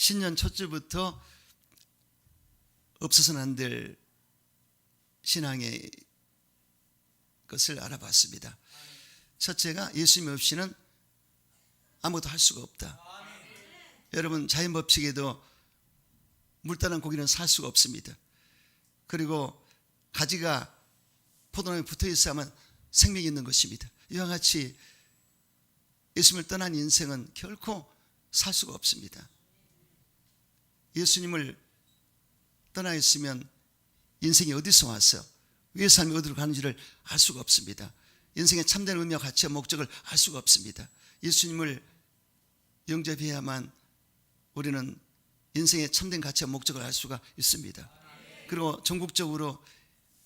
신년 첫 주부터 없어서는 안 될 신앙의 것을 알아봤습니다. 첫째가 예수님 없이는 아무것도 할 수가 없다. 여러분, 자연 법칙에도 물 떠난 고기는 살 수가 없습니다. 그리고 가지가 포도나무에 붙어 있어야만 생명이 있는 것입니다. 이와 같이 예수님을 떠난 인생은 결코 살 수가 없습니다. 예수님을 떠나 있으면 인생이 어디서 와서 왜 삶이 어디로 가는지를 알 수가 없습니다. 인생의 참된 의미와 가치와 목적을 알 수가 없습니다. 예수님을 영접해야만 우리는 인생의 참된 가치와 목적을 알 수가 있습니다. 그리고 전국적으로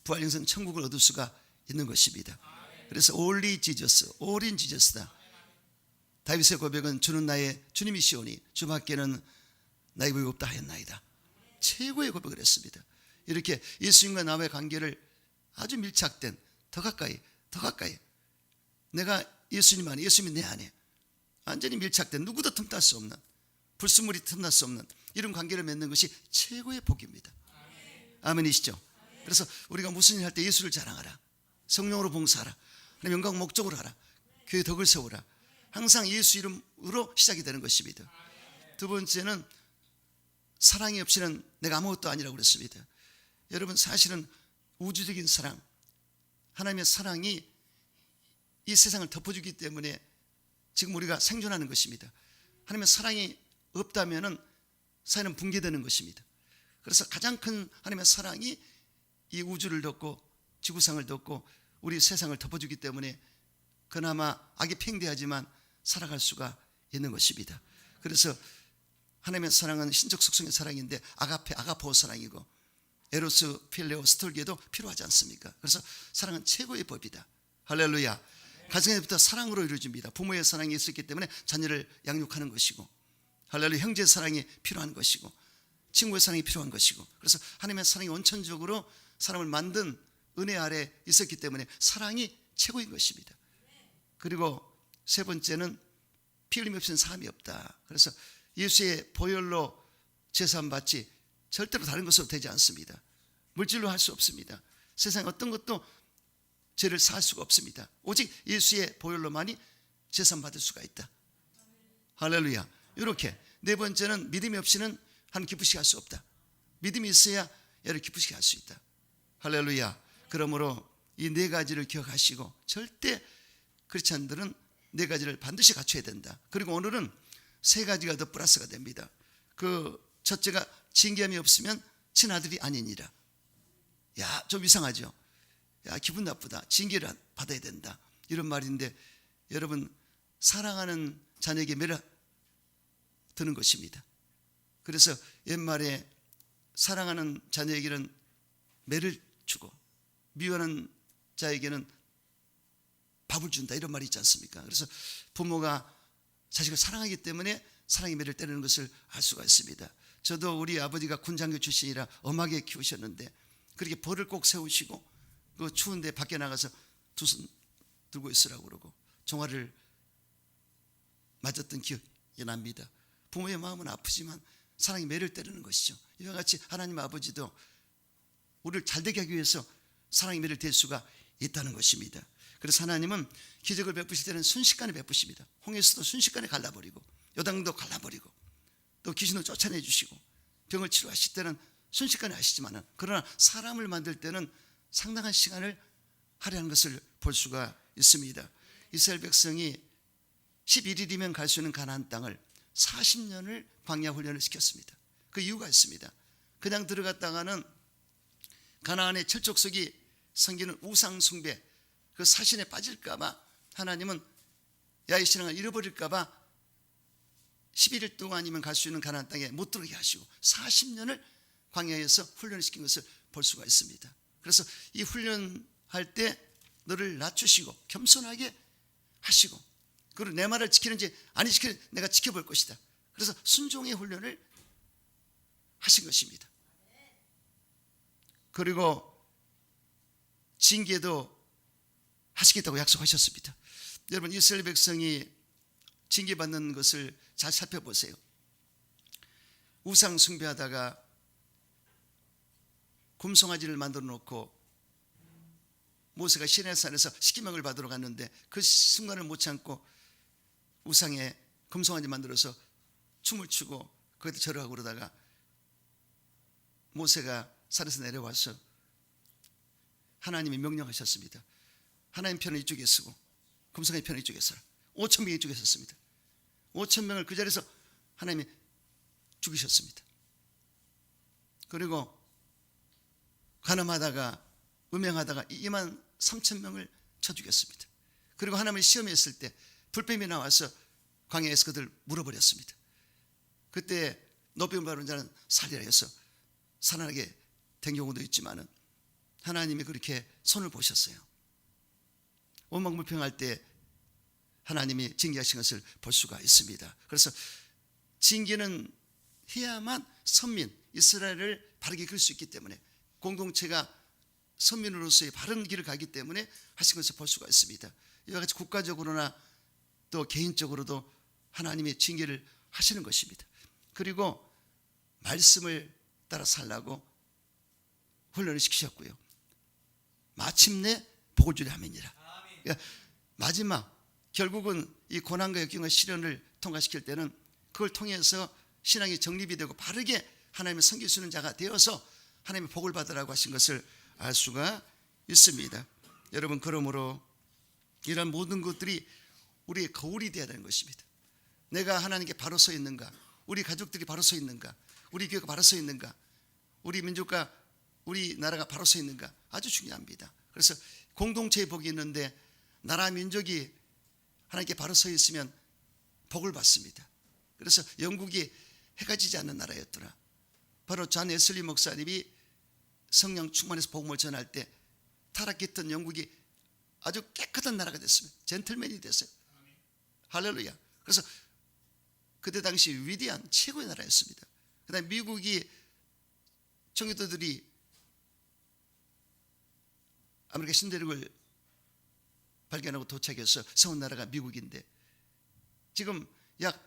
부활 영생 천국을 얻을 수가 있는 것입니다. 그래서 only Jesus, all in Jesus다. 다윗의 고백은 주는 나의 주님이시오니 주밖에는 나의 고백이 없다 하였나이다. 최고의 고백을 했습니다. 이렇게 예수님과 나와의 관계를 아주 밀착된 더 가까이 내가 예수님 안에, 예수님이 내 안에 완전히 밀착된, 누구도 틈탈 수 없는, 불순물이 틈날 수 없는 이런 관계를 맺는 것이 최고의 복입니다. 아멘이시죠? 그래서 우리가 무슨 일 할 때 예수를 자랑하라, 성령으로 봉사하라, 하나님 영광 목적으로 하라, 교회 덕을 세우라, 항상 예수 이름으로 시작이 되는 것입니다. 두 번째는 사랑이 없이는 내가 아무것도 아니라고 그랬습니다. 여러분, 사실은 우주적인 사랑, 하나님의 사랑이 이 세상을 덮어주기 때문에 지금 우리가 생존하는 것입니다. 하나님의 사랑이 없다면 사회는 붕괴되는 것입니다. 그래서 가장 큰 하나님의 사랑이 이 우주를 덮고 지구상을 덮고 우리 세상을 덮어주기 때문에 그나마 악이 팽배하지만 살아갈 수가 있는 것입니다. 그래서 하나님의 사랑은 신적 속성의 사랑인데 아가페, 아가포 사랑이고 에로스, 필레오, 스톨기에도 필요하지 않습니까? 그래서 사랑은 최고의 법이다. 할렐루야. 가정에부터 사랑으로 이루어집니다. 부모의 사랑이 있었기 때문에 자녀를 양육하는 것이고, 할렐루야, 형제의 사랑이 필요한 것이고, 친구의 사랑이 필요한 것이고, 그래서 하나님의 사랑이 원천적으로 사람을 만든 은혜 아래 있었기 때문에 사랑이 최고인 것입니다. 그리고 세 번째는 피 흘림 없이는 사람이 없다. 그래서 예수의 보혈로 제사함 받지 절대로 다른 것으로 되지 않습니다. 물질로 할 수 없습니다. 세상 어떤 것도 죄를 사할 수가 없습니다. 오직 예수의 보혈로만이 제사함 받을 수가 있다. 할렐루야. 이렇게 네 번째는 믿음이 없이는 하나님 기쁘시게 할 수 없다. 믿음이 있어야 여러분 기쁘시게 할 수 있다. 할렐루야. 그러므로 이 네 가지를 기억하시고 절대 크리스찬들은 네 가지를 반드시 갖춰야 된다. 그리고 오늘은 세 가지가 더 플러스가 됩니다. 그 첫째가 징계함이 없으면 친아들이 아니니라. 야, 좀 이상하죠? 야, 기분 나쁘다. 징계를 받아야 된다. 이런 말인데 여러분, 사랑하는 자녀에게 매를 드는 것입니다. 그래서 옛말에 사랑하는 자녀에게는 매를 주고 미워하는 자에게는 밥을 준다, 이런 말이 있지 않습니까? 그래서 부모가 자식을 사랑하기 때문에 사랑의 매를 때리는 것을 알 수가 있습니다. 저도 우리 아버지가 군장교 출신이라 엄하게 키우셨는데 그렇게 벌을 꼭 세우시고 그 추운데 밖에 나가서 두 손 들고 있으라고 그러고 종아리를 맞았던 기억이 납니다. 부모의 마음은 아프지만 사랑의 매를 때리는 것이죠. 이와 같이 하나님 아버지도 우리를 잘되게 하기 위해서 사랑의 매를 댈 수가 있다는 것입니다. 그래서 하나님은 기적을 베푸실 때는 순식간에 베푸십니다. 홍해수도 순식간에 갈라버리고 요단강도 갈라버리고 또 귀신을 쫓아내 주시고 병을 치료하실 때는 순식간에 하시지만 그러나 사람을 만들 때는 상당한 시간을 할애하는 것을 볼 수가 있습니다. 이스라엘 백성이 11일이면 갈 수 있는 가나안 땅을 40년을 광야 훈련을 시켰습니다. 그 이유가 있습니다. 그냥 들어갔다가는 가나안의 철족속이 섬기는 우상 숭배, 그 사신에 빠질까봐 하나님은 야훼 신앙을 잃어버릴까봐 11일 동안이면 갈 수 있는 가나안 땅에 못 들어가게 하시고 40년을 광야에서 훈련을 시킨 것을 볼 수가 있습니다. 그래서 이 훈련할 때 너를 낮추시고 겸손하게 하시고 그리고 내 말을 지키는지 안 지키는지 내가 지켜볼 것이다. 그래서 순종의 훈련을 하신 것입니다. 그리고 징계도 하시겠다고 약속하셨습니다. 여러분, 이스라엘 백성이 징계받는 것을 잘 살펴보세요. 우상 숭배하다가 금송아지를 만들어 놓고 모세가 시내산에서 십계명을 받으러 갔는데 그 순간을 못 참고 우상에 금송아지 만들어서 춤을 추고 거기다 절하고 그러다가 모세가 산에서 내려와서 하나님이 명령하셨습니다. 하나님 편을 이쪽에 쓰고 금송아지 편을 이쪽에 서라. 5,000명이 이쪽에 섰습니다. 5,000명을 그 자리에서 하나님이 죽이셨습니다. 그리고 간음하다가 음행하다가 23,000명을 쳐 죽였습니다. 그리고 하나님을 시험했을 때 불뱀이 나와서 광야에서 그들 물어버렸습니다. 그때 높임 바른 자는 살리라 해서 살아나게 된 경우도 있지만은 하나님이 그렇게 손을 보셨어요. 원망불평할 때 하나님이 징계하신 것을 볼 수가 있습니다. 그래서 징계는 해야만 선민 이스라엘을 바르게 이끌 수 있기 때문에 공동체가 선민으로서의 바른 길을 가기 때문에 하신 것을 볼 수가 있습니다. 이와 같이 국가적으로나 또 개인적으로도 하나님의 징계를 하시는 것입니다. 그리고 말씀을 따라 살라고 훈련을 시키셨고요. 마침내 복을 주려 함이니라. 그러니까 마지막 결국은 이 고난과 역경과 시련을 통과시킬 때는 그걸 통해서 신앙이 정립이 되고 바르게 하나님을 섬길 수 있는 자가 되어서 하나님의 복을 받으라고 하신 것을 알 수가 있습니다. 여러분, 그러므로 이런 모든 것들이 우리의 거울이 되어야 되는 것입니다. 내가 하나님께 바로 서 있는가, 우리 가족들이 바로 서 있는가, 우리 교회가 바로 서 있는가, 우리 민족과 우리나라가 바로 서 있는가, 아주 중요합니다. 그래서 공동체의 복이 있는데 나라 민족이 하나님께 바로 서 있으면 복을 받습니다. 그래서 영국이 해가 지지 않는 나라였더라. 바로 존 웨슬리 목사님이 성령 충만해서 복음을 전할 때 타락했던 영국이 아주 깨끗한 나라가 됐습니다. 젠틀맨이 됐어요. 할렐루야. 그래서 그때 당시 위대한 최고의 나라였습니다. 그 다음에 미국이 청교도들이 아메리카 신대륙을 발견하고 도착해서 세운 나라가 미국인데 지금 약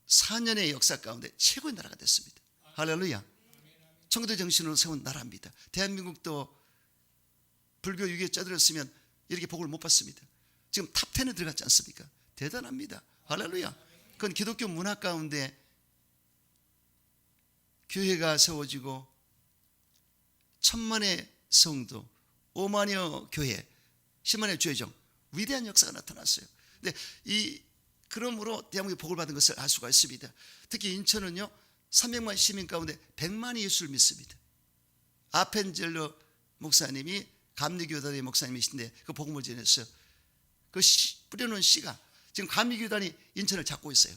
404년의 역사 가운데 최고의 나라가 됐습니다. 할렐루야. 청교도 정신으로 세운 나라입니다. 대한민국도 불교 유교에 쩌들었으면 이렇게 복을 못 받습니다. 지금 탑 10에 들어갔지 않습니까? 대단합니다. 할렐루야. 그건 기독교 문화 가운데 교회가 세워지고 1,000만의 성도, 5만여 교회, 10만의 죄정, 위대한 역사가 나타났어요. 근데 그러므로 대한민국이 복을 받은 것을 알 수가 있습니다. 특히 인천은요 300만 시민 가운데 100만이 예수를 믿습니다. 아펜젤로 목사님이 감리교단의 목사님이신데 그 복음을 전했어요. 그 뿌려놓은 씨가 지금 감리교단이 인천을 잡고 있어요.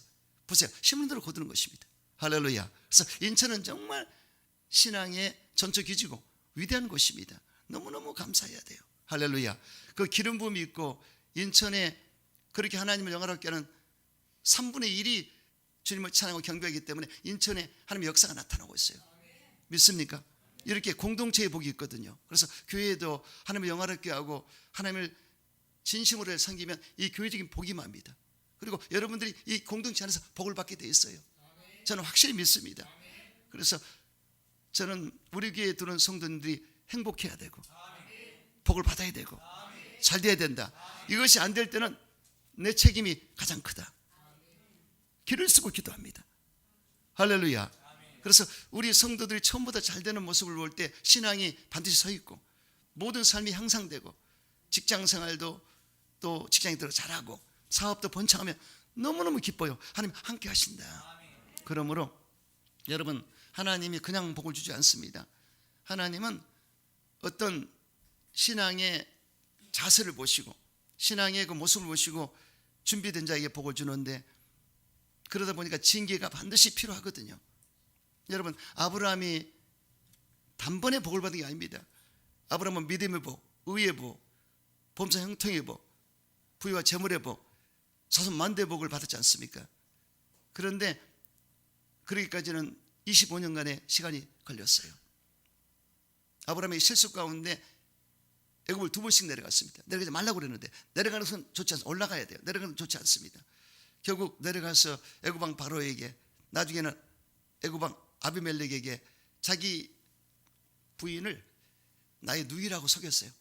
보세요. 신문대로 거두는 것입니다. 할렐루야. 그래서 인천은 정말 신앙의 전초기지고 위대한 곳입니다. 너무너무 감사해야 돼요. 할렐루야. 그 기름 부음이 있고 인천에 그렇게 하나님을 영화롭게 하는 3분의 1이 주님을 찬양하고 경배하기 때문에 인천에 하나님의 역사가 나타나고 있어요. 믿습니까? 이렇게 공동체의 복이 있거든요. 그래서 교회도 하나님을 영화롭게 하고 하나님을 진심으로 섬기면 이 교회적인 복이 맙니다. 그리고 여러분들이 이 공동체 안에서 복을 받게 돼 있어요. 저는 확실히 믿습니다. 그래서 저는 우리 교회에 들어온 성도들이 행복해야 되고 복을 받아야 되고 잘 돼야 된다. 이것이 안 될 때는 내 책임이 가장 크다. 길을 쓰고 기도합니다. 할렐루야. 그래서 우리 성도들이 처음보다 잘 되는 모습을 볼 때 신앙이 반드시 서 있고 모든 삶이 향상되고 직장 생활도 또 직장이 들어 잘하고 사업도 번창하면 너무너무 기뻐요. 하나님 함께 하신다. 그러므로 여러분, 하나님이 그냥 복을 주지 않습니다. 하나님은 어떤 신앙의 자세를 보시고 신앙의 그 모습을 보시고 준비된 자에게 복을 주는데 그러다 보니까 징계가 반드시 필요하거든요. 여러분, 아브라함이 단번에 복을 받은 게 아닙니다. 아브라함은 믿음의 복, 의의 복, 범사 형통의 복, 부유와 재물의 복, 자손 만대의 복을 받았지 않습니까? 그런데 그러기까지는 25년간의 시간이 걸렸어요. 아브라함의 실수 가운데 애굽을 2번씩 내려갔습니다. 내려가지 말라고 그랬는데 내려가는 것은 좋지 않습니다. 올라가야 돼요. 내려가는 것은 좋지 않습니다. 결국 내려가서 애굽 왕 바로에게 나중에는 애굽 왕 아비멜렉에게 자기 부인을 나의 누이라고 속였어요.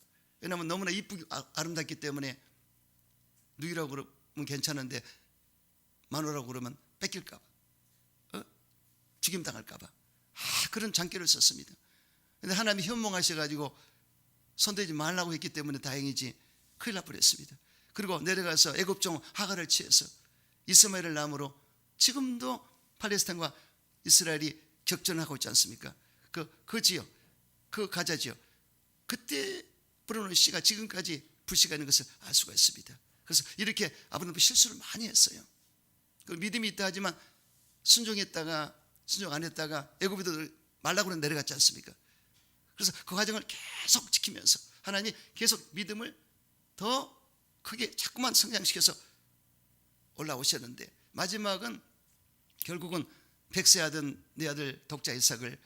왜냐하면 너무나 이쁘고 아름답기 때문에 누이라고 그러면 괜찮은데 마누라고 그러면 뺏길까 봐, 죽임당할까 봐 그런 장기를 썼습니다. 그런데 하나님이 현몽하셔가지고 손대지 말라고 했기 때문에 다행이지 큰일 날 뻔했습니다. 그리고 내려가서 애굽 종 하갈을 취해서 이스마엘을 남으로 지금도 팔레스타인과 이스라엘이 격전하고 있지 않습니까? 그 지역, 그 가자 지역, 그때 불어놓은 씨가 지금까지 불씨가 있는 것을 알 수가 있습니다. 그래서 이렇게 아브라함은 실수를 많이 했어요. 그 믿음이 있다 하지만 순종했다가 순종 안 했다가 애굽에도 말라고는 내려갔지 않습니까? 그래서 그 과정을 계속 지키면서 하나님이 계속 믿음을 더 크게 자꾸만 성장시켜서 올라오셨는데 마지막은 결국은 백세하던 내 아들 독자 이삭을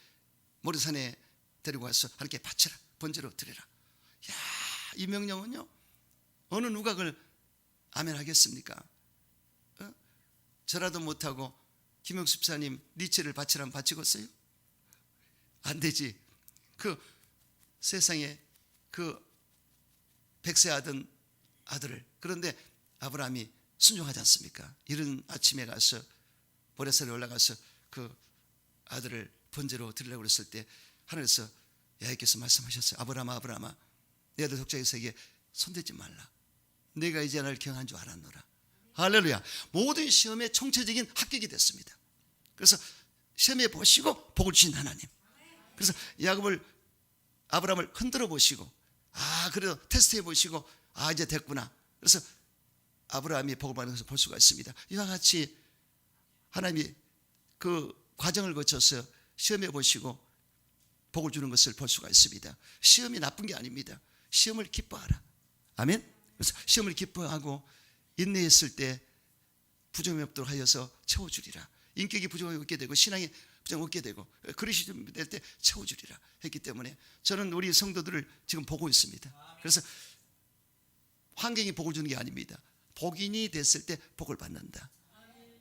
모리산에 데리고 와서 하나님께 바쳐라, 번제로 드려라. 야, 이 명령은요 어느 누가 그걸 아멘 하겠습니까? 저라도 못하고 김영수 집사님 니체를 바치라면 바치겠어요? 안 되지. 그 세상에 그 백세하던 아들을, 그런데 아브라함이 순종하지 않습니까? 이른 아침에 가서 보레산에 올라가서 그 아들을 번제로 드리려고 그랬을 때 하늘에서 야훼께서 말씀하셨어요. 아브라함아, 아브라함아, 내 아들 독자 이삭에게 손대지 말라. 내가 이제 나를 경한 줄 알았노라. 할렐루야. 모든 시험의 총체적인 합격이 됐습니다. 그래서 시험해 보시고 복을 주신 하나님. 그래서 야곱을, 아브라함을 흔들어 보시고 그래도 테스트해 보시고 이제 됐구나. 그래서 아브라함이 복을 받는 것을 볼 수가 있습니다. 이와 같이 하나님이 그 과정을 거쳐서 시험해 보시고 복을 주는 것을 볼 수가 있습니다. 시험이 나쁜 게 아닙니다. 시험을 기뻐하라. 아멘. 그래서 시험을 기뻐하고 인내했을 때 부정이 없도록 하여서 채워주리라. 인격이 부정이 없게 되고 신앙이 부정 없게 되고 그릇이 좀 될 때 채워주리라 했기 때문에 저는 우리 성도들을 지금 보고 있습니다. 그래서 환경이 복을 주는 게 아닙니다. 복인이 됐을 때 복을 받는다.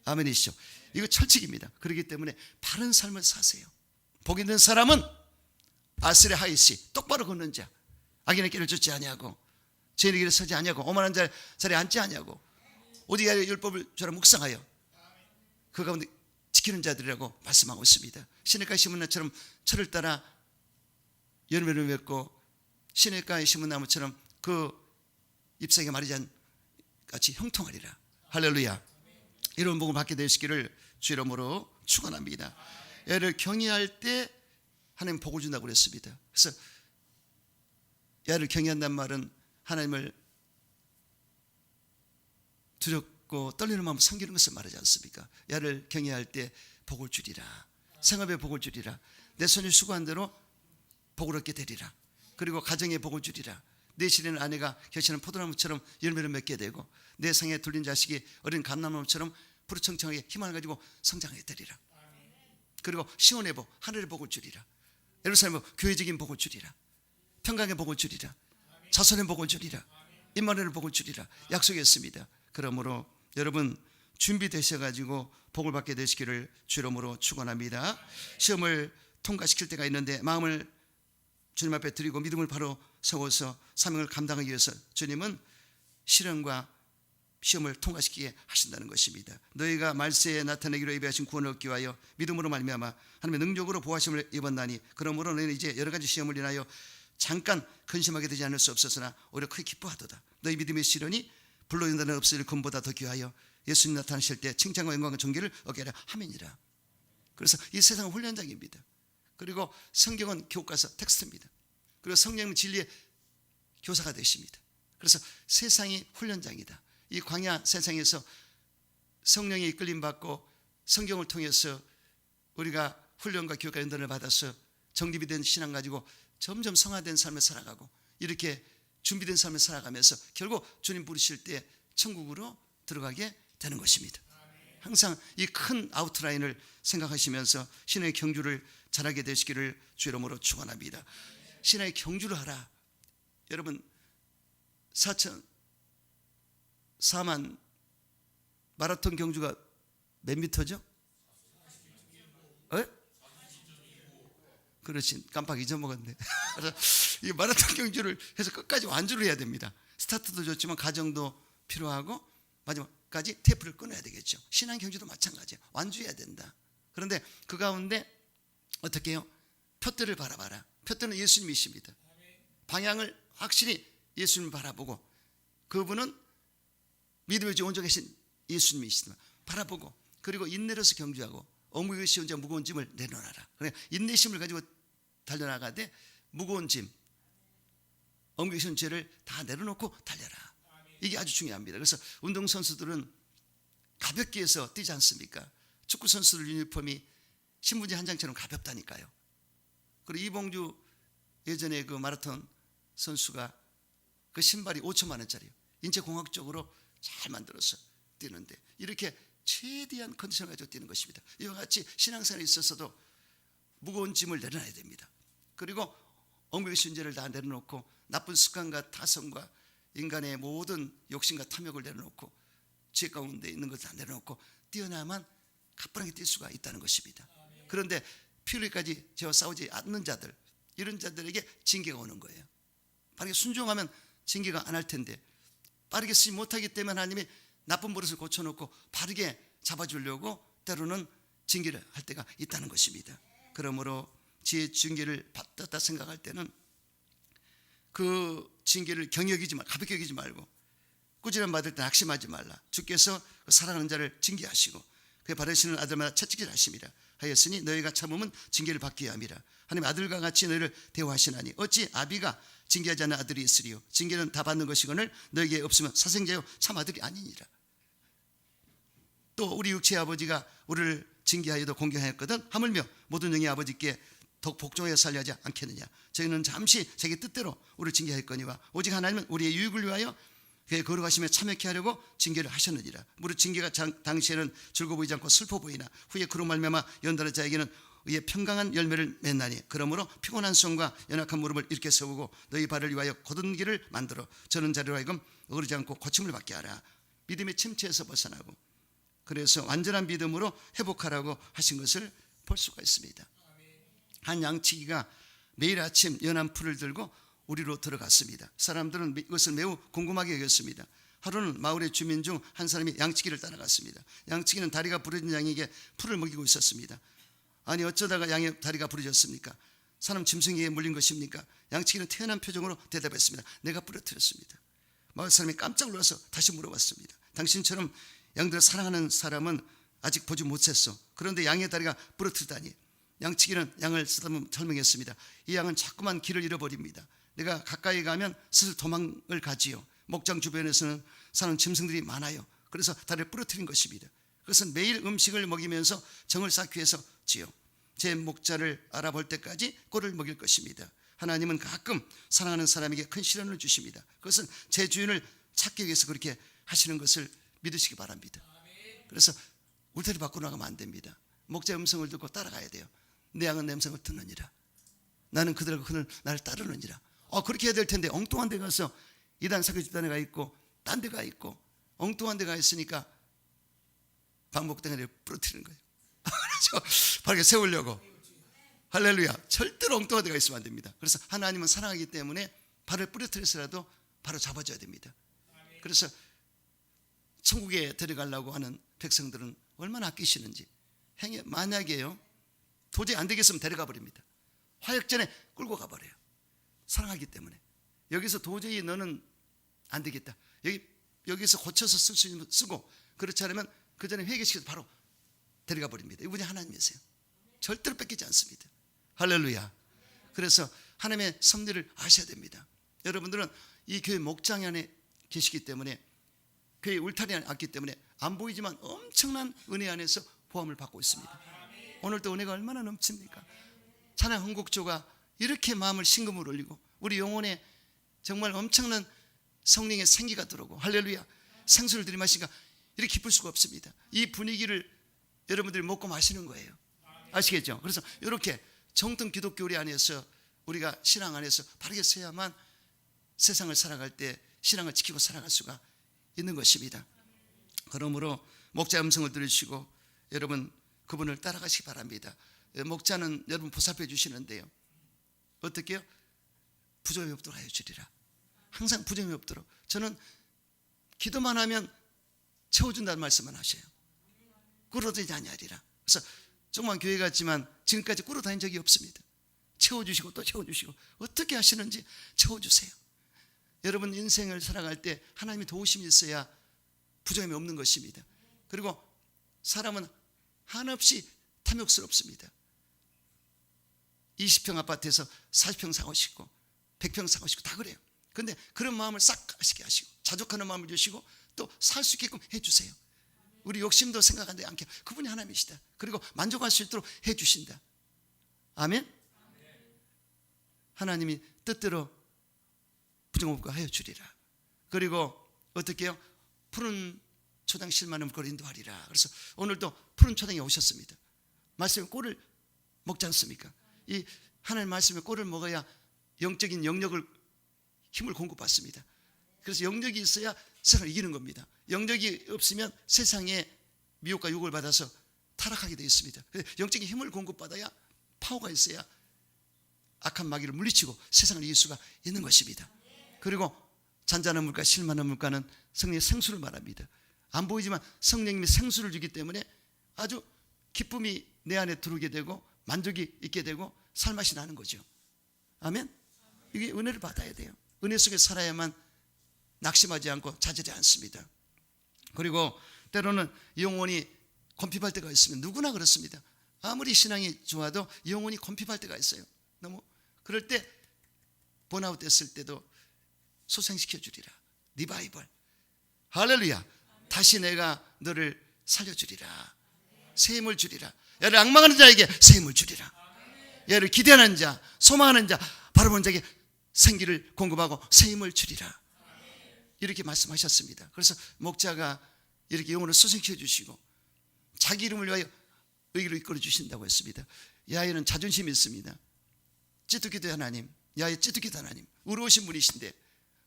아멘이시죠? 이거 철칙입니다. 그렇기 때문에 바른 삶을 사세요. 복 있는 사람은 아스레 하이시, 똑바로 걷는 자, 악인의 길을 쫓지 아니하고 죄인의 길에 서지 아니하고 오만한 자리에 앉지 아니하고 오직 율법을 주라 묵상하여 그 가운데 지키는 자들이라고 말씀하고 있습니다. 시냇가에 심은 나무처럼 철을 따라 열매를 맺고 시냇가에 심은 나무처럼 그 잎사귀가 마르지 않 같이 형통하리라. 할렐루야. 이런 복을 받게 되시기를 주 이름으로 축원합니다. 야를 경외할 때 하나님 복을 준다고 그랬습니다. 그래서 야를 경외한다는 말은 하나님을 두렵고 떨리는 마음 섬기는 것을 말하지 않습니까? 야를 경외할 때 복을 주리라. 생업에 복을 주리라. 내 손이 수고한 대로 복을 얻게 되리라. 그리고 가정에 복을 주리라. 내 시리는 아내가 결실한 포도나무처럼 열매를 맺게 되고 내 상에 둘린 자식이 어린 감람나무처럼 푸르청청하게 희망을 가지고 성장하게 되리라. 그리고 시온의 복, 하늘의 복을 주리라. 예루살렘의 복, 교회적인 복을 주리라. 평강의 복을 주리라. 자손의 복을 주리라. 임마누엘의 복을 주리라. 약속했습니다. 그러므로 여러분 준비되셔가지고 복을 받게 되시기를 주 이름으로 축원합니다. 시험을 통과시킬 때가 있는데 마음을 주님 앞에 드리고 믿음을 바로 세워서 사명을 감당하기 위해서 주님은 시련과 시험을 통과시키게 하신다는 것입니다. 너희가 말세에 나타내기로 예비하신 구원을 얻기 위하여 믿음으로 말미암아 하나님의 능력으로 보호하심을 입었나니 그러므로 너희는 이제 여러 가지 시험을 인하여 잠깐 근심하게 되지 않을 수 없었으나 오히려 크게 기뻐하도다. 너희 믿음의 시련이 불로 인하여 없을 금보다 더 귀하여 예수님 나타나실 때 칭찬과 영광과 존귀를 얻게 하려 함이니라. 그래서 이 세상은 훈련장입니다. 그리고 성경은 교과서 텍스트입니다. 그리고 성령은 진리의 교사가 되십니다. 그래서 세상이 훈련장이다. 이 광야 세상에서 성령의 이끌림 받고 성경을 통해서 우리가 훈련과 교육과 연단을 받아서 정립이 된 신앙 가지고 점점 성화된 삶을 살아가고 이렇게 준비된 삶을 살아가면서 결국 주님 부르실 때 천국으로 들어가게 되는 것입니다. 항상 이 큰 아웃라인을 생각하시면서 신의 경주를 잘하게 되시기를 주 이름으로 축원합니다. 신의 경주를 하라. 여러분 4만 마라톤 경주가 몇 미터죠? 그렇지, 깜빡 잊어먹었네. 그래서 이 마라톤 경주를 해서 끝까지 완주를 해야 됩니다. 스타트도 좋지만 과정도 필요하고 마지막까지 테이프를 끊어야 되겠죠. 신앙 경주도 마찬가지예요. 완주해야 된다. 그런데 그 가운데 어떻게 해요? 표대를 바라봐라. 표대는 예수님이십니다. 방향을 확실히 예수님을 바라보고, 그분은 믿음의 주 온전하신 예수님이시다 바라보고, 그리고 인내로서 경주하고, 어무것이 혼자 무거운 짐을 내놓아라. 그러니까 인내심을 가지고 달려나가되 무거운 짐, 어무것이 죄를 다 내려놓고 달려라. 이게 아주 중요합니다. 그래서 운동선수들은 가볍게 해서 뛰지 않습니까? 축구선수들 유니폼이 신문지 한 장처럼 가볍다니까요. 그리고 이봉주 예전에 그 마라톤 선수가 그 신발이 5천만 원짜리예요. 인체공학적으로 잘 만들어서 뛰는데, 이렇게 최대한 컨디션을 가지고 뛰는 것입니다. 이와 같이 신앙생활에 있어서도 무거운 짐을 내려놔야 됩니다. 그리고 엉뚱한 죄를 다 내려놓고, 나쁜 습관과 타성과 인간의 모든 욕심과 탐욕을 내려놓고, 죄 가운데 있는 것을 다 내려놓고 뛰어나야만 가뿐하게 뛸 수가 있다는 것입니다. 그런데 피 흘리기까지 저와 싸우지 않는 자들, 이런 자들에게 징계가 오는 거예요. 빠르게 순종하면 징계가 안 할 텐데, 빠르게 쓰지 못하기 때문에 하나님이 나쁜 버릇을 고쳐놓고 바르게 잡아주려고 때로는 징계를 할 때가 있다는 것입니다. 그러므로 지의 징계를 받았다 생각할 때는 그 징계를 경여기지 말고, 가볍게 여기지 말고, 꾸지람 받을 때 낙심하지 말라. 주께서 사랑하는 자를 징계하시고 그의 바르시는 아들마다 채찍질 하십니다. 하였으니 너희가 참으면 징계를 받게 함이라. 하나님 아들과 같이 너희를 대우하시나니 어찌 아비가 징계하지 않는 아들이 있으리요. 징계는 다 받는 것이거늘 너에게 없으면 사생자요 참 아들이 아니니라. 또 우리 육체의 아버지가 우리를 징계하여도 공경하였거든 하물며 모든 영의 아버지께 더욱 복종하여 살려 하지 않겠느냐. 저희는 잠시 자기 뜻대로 우리를 징계하였거니와 오직 하나님은 우리의 유익을 위하여 그의 거룩하심에 참여케 하려고 징계를 하셨느니라. 무릇 징계가 당시에는 즐거워 보이지 않고 슬퍼 보이나 후에 그로 말미암아 연단한 자에게는 의의 평강한 열매를 맺나니, 그러므로 피곤한 손과 연약한 무릎을 일으켜 세우고 너희 발을 위하여 곧은 길을 만들어 저는 자리로 하여금 어그러지 않고 고침을 받게 하라. 믿음의 침체에서 벗어나고, 그래서 완전한 믿음으로 회복하라고 하신 것을 볼 수가 있습니다. 한 양치기가 매일 아침 연한 풀을 들고 우리로 들어갔습니다. 사람들은 이것을 매우 궁금하게 여겼습니다. 하루는 마을의 주민 중 한 사람이 양치기를 따라갔습니다. 양치기는 다리가 부러진 양에게 풀을 먹이고 있었습니다. 아니 어쩌다가 양의 다리가 부러졌습니까? 사람 짐승에게 물린 것입니까? 양치기는 태연한 표정으로 대답했습니다. 내가 부러뜨렸습니다. 마을 사람이 깜짝 놀라서 다시 물어봤습니다. 당신처럼 양들을 사랑하는 사람은 아직 보지 못했어. 그런데 양의 다리가 부러뜨리다니. 양치기는 양을 쓰다듬어 설명했습니다. 이 양은 자꾸만 길을 잃어버립니다. 내가 가까이 가면 슬슬 도망을 가지요. 목장 주변에서는 사는 짐승들이 많아요. 그래서 다리를 부러뜨린 것입니다. 그것은 매일 음식을 먹이면서 정을 쌓기 위해서지요. 제 목자를 알아볼 때까지 꼴을 먹일 것입니다. 하나님은 가끔 사랑하는 사람에게 큰 시련을 주십니다. 그것은 제 주인을 찾기 위해서 그렇게 하시는 것을 믿으시기 바랍니다. 그래서 울타리 밖으로 나가면 안 됩니다. 목자의 음성을 듣고 따라가야 돼요. 내 양은 내 음성을 듣느니라. 나는 그들과 그들 나를 따르느니라. 그렇게 해야 될 텐데 엉뚱한 데 가서 이단 사교 집단에 있고 딴 데 가 있고 엉뚱한 데 가 있으니까 방목덩이를 부러뜨리는 거예요. 그래서 바르게 세우려고. 할렐루야. 절대로 엉뚱한 데가 있으면 안 됩니다. 그래서 하나님은 사랑하기 때문에 발을 부러뜨려서라도 바로 잡아줘야 됩니다. 그래서 천국에 데려가려고 하는 백성들은 얼마나 아끼시는지. 만약에요 도저히 안 되겠으면 데려가 버립니다. 화역전에 끌고 가버려요. 사랑하기 때문에. 여기서 도저히 너는 안 되겠다. 여기서 고쳐서 쓸 수 있는 쓰고, 그렇지 않으면 그 전에 회개시켜서 바로 데려가 버립니다. 이분이 하나님이세요. 절대로 뺏기지 않습니다. 할렐루야. 그래서 하나님의 섭리를 아셔야 됩니다. 여러분들은 이 교회 목장 안에 계시기 때문에, 교회 울타리 안에 왔기 때문에 안 보이지만 엄청난 은혜 안에서 보험을 받고 있습니다. 오늘도 은혜가 얼마나 넘칩니까? 찬양 흥곡조가 이렇게 마음을 신금으로 올리고 우리 영혼에 정말 엄청난 성령의 생기가 들어오고, 할렐루야, 생수를 들이마시니까 이렇게 기쁠 수가 없습니다. 이 분위기를 여러분들이 먹고 마시는 거예요. 아시겠죠? 그래서 이렇게 정통 기독교 우리 안에서, 우리가 신앙 안에서 바르게 서야만 세상을 살아갈 때 신앙을 지키고 살아갈 수가 있는 것입니다. 그러므로 목자의 음성을 들으시고 여러분 그분을 따라가시기 바랍니다. 목자는 여러분 보살펴 주시는데요. 어떻게요? 부족함이 없도록 하여 주리라. 항상 부족함이 없도록. 저는 기도만 하면 채워준다는 말씀만 하셔요. 꿇어다니지 아니하리라. 그래서 조그만 교회 같지만 지금까지 꿇어다닌 적이 없습니다. 채워주시고 또 채워주시고 어떻게 하시는지 채워주세요. 여러분 인생을 살아갈 때 하나님의 도우심이 있어야 부족함이 없는 것입니다. 그리고 사람은 한없이 탐욕스럽습니다. 20평 아파트에서 40평 사고 싶고 100평 사고 싶고 다 그래요. 그런데 그런 마음을 싹 가시게 하시고 자족하는 마음을 주시고 또 살 수 있게끔 해주세요. 우리 욕심도 생각하지 않게 그분이 하나님이시다. 그리고 만족할 수 있도록 해주신다. 아멘. 하나님이 뜻대로 부족함 없게 하여 주리라. 그리고 어떻게 해요? 푸른 초당 실만한 물가로 인도하리라. 그래서 오늘도 푸른 초당에 오셨습니다. 말씀의 꼴을 먹지 않습니까? 이 하나님 말씀의 꼴을 먹어야 영적인 영역을 힘을 공급받습니다. 그래서 영역이 있어야 세상을 이기는 겁니다. 영역이 없으면 세상에 미혹과 유혹을 받아서 타락하게 되어 있습니다. 영적인 힘을 공급받아야 파워가 있어야 악한 마귀를 물리치고 세상을 이길 수가 있는 것입니다. 그리고 잔잔한 물가, 실만한 물가는 성령의 생수를 말합니다. 안 보이지만 성령님이 생수를 주기 때문에 아주 기쁨이 내 안에 들어오게 되고 만족이 있게 되고 살맛이 나는 거죠. 아멘. 이게 은혜를 받아야 돼요. 은혜 속에 살아야만 낙심하지 않고 좌절하지 않습니다. 그리고 때로는 영혼이 곰핍할 때가 있으면 누구나 그렇습니다. 아무리 신앙이 좋아도 영혼이 곰핍할 때가 있어요. 너무 그럴 때 번아웃 됐을 때도 소생시켜 주리라. 리바이벌. 할렐루야. 다시 내가 너를 살려주리라. 새 힘을 주리라. 야를 앙망하는 자에게 새 힘을 주리라. 야를 기대하는 자, 소망하는 자, 바라보는 자에게 생기를 공급하고 새 힘을 주리라. 이렇게 말씀하셨습니다. 그래서 목자가 이렇게 영혼을 소생시켜 주시고 자기 이름을 위하여 의기로 이끌어 주신다고 했습니다. 야훼는 자존심이 있습니다. 찌뚜기도 하나님, 야훼 찌뚜기도 하나님, 의로우신 분이신데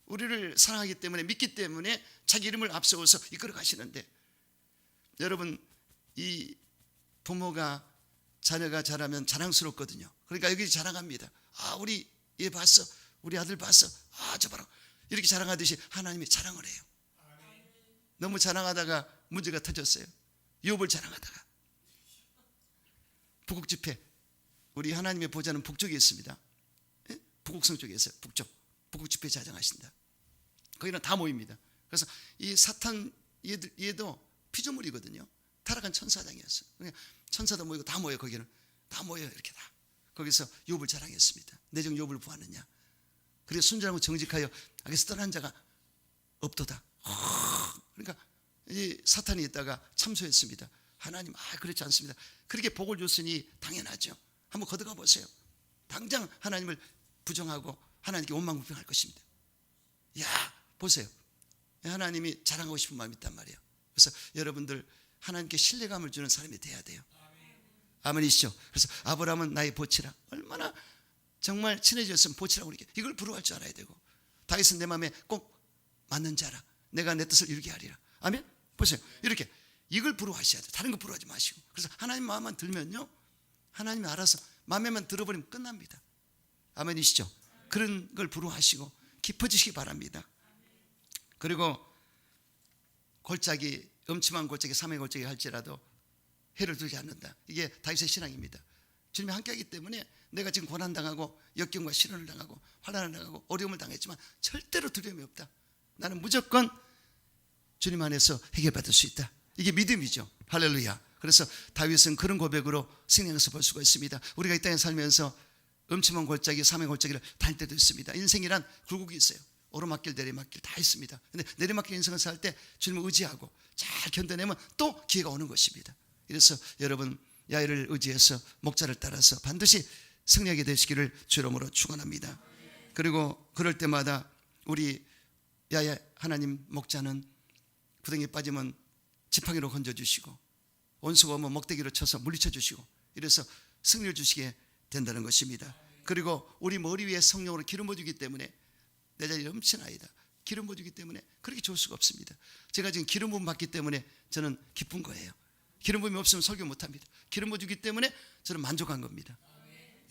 우리를 사랑하기 때문에 믿기 때문에 자기 이름을 앞세워서 이끌어 가시는데, 여러분 이 부모가 자녀가 자라면 자랑스럽거든요. 그러니까 여기 자랑합니다. 아, 우리 얘 봤어, 우리 아들 봤어, 아, 저 봐라, 이렇게 자랑하듯이 하나님이 자랑을 해요. 너무 자랑하다가 문제가 터졌어요. 욥을 자랑하다가. 북극 집회, 우리 하나님의 보좌는 북쪽에 있습니다. 예? 북극성 쪽에 있어요. 북극 집회 자장하신다. 거기는 다 모입니다. 그래서 이 사탄 얘도 피조물이거든요. 타락한 천사장이었어요. 그러니까 천사도 모이고 다 모여. 거기는 다 모여. 이렇게 다 거기서 욥을 자랑했습니다. 내정 욥을 보았느냐. 그리고 순전하고 정직하여 악에서 떠난 자가 없도다. 그러니까 이 사탄이 있다가 참소했습니다. 하나님, 그렇지 않습니다. 그렇게 복을 줬으니 당연하죠. 한번 거듭가 보세요. 당장 하나님을 부정하고 하나님께 원망불평할 것입니다. 야, 보세요. 하나님이 자랑하고 싶은 마음이 있단 말이에요. 그래서 여러분들 하나님께 신뢰감을 주는 사람이 돼야 돼요. 아멘이시죠? 그래서 아브라함은 나의 보치라. 얼마나 정말 친해졌으면 보치라고 이렇게 이걸 부러워할 줄 알아야 되고, 다윗은 내 마음에 꼭 맞는 자라. 내가 내 뜻을 이루게 하리라. 아멘. 보세요. 이렇게 이걸 부러워하셔야 돼요. 다른 거 부러워하지 마시고. 그래서 하나님 마음만 들면요, 하나님이 알아서 마음에만 들어버리면 끝납니다. 아멘이시죠? 그런 걸 부러워하시고 깊어지시기 바랍니다. 그리고 골짜기, 음침한 골짜기, 사망의 골짜기 할지라도 해를 들지 않는다. 이게 다윗의 신앙입니다. 주님이 함께하기 때문에 내가 지금 고난당하고 역경과 시련을 당하고 환난을 당하고 어려움을 당했지만 절대로 두려움이 없다. 나는 무조건 주님 안에서 해결받을 수 있다. 이게 믿음이죠. 할렐루야. 그래서 다윗은 그런 고백으로 승리하면서 볼 수가 있습니다. 우리가 이 땅에 살면서 음침한 골짜기, 사망의 골짜기를 다닐 때도 있습니다. 인생이란 굴곡이 있어요. 오르막길, 내리막길 다 있습니다. 근데 내리막길 인생을 살 때 주님을 의지하고 잘 견뎌내면 또 기회가 오는 것입니다. 그래서 여러분 야훼를 의지해서 목자를 따라서 반드시 승리하게 되시기를 주 이름으로 축원합니다. 그리고 그럴 때마다 우리 야훼 하나님 목자는 구덩이에 빠지면 지팡이로 건져주시고 원수가 오면 먹대기로 쳐서 물리쳐 주시고 이래서 승리를 주시게 된다는 것입니다. 그리고 우리 머리 위에 성령으로 기름 부어주기 때문에 내 자리 넘치나이다. 기름 부어주기 때문에 그렇게 좋을 수가 없습니다. 제가 지금 기름 부음 받기 때문에 저는 기쁜 거예요. 기름 부음이 없으면 설교 못합니다. 기름 부어 주기 때문에 저는 만족한 겁니다.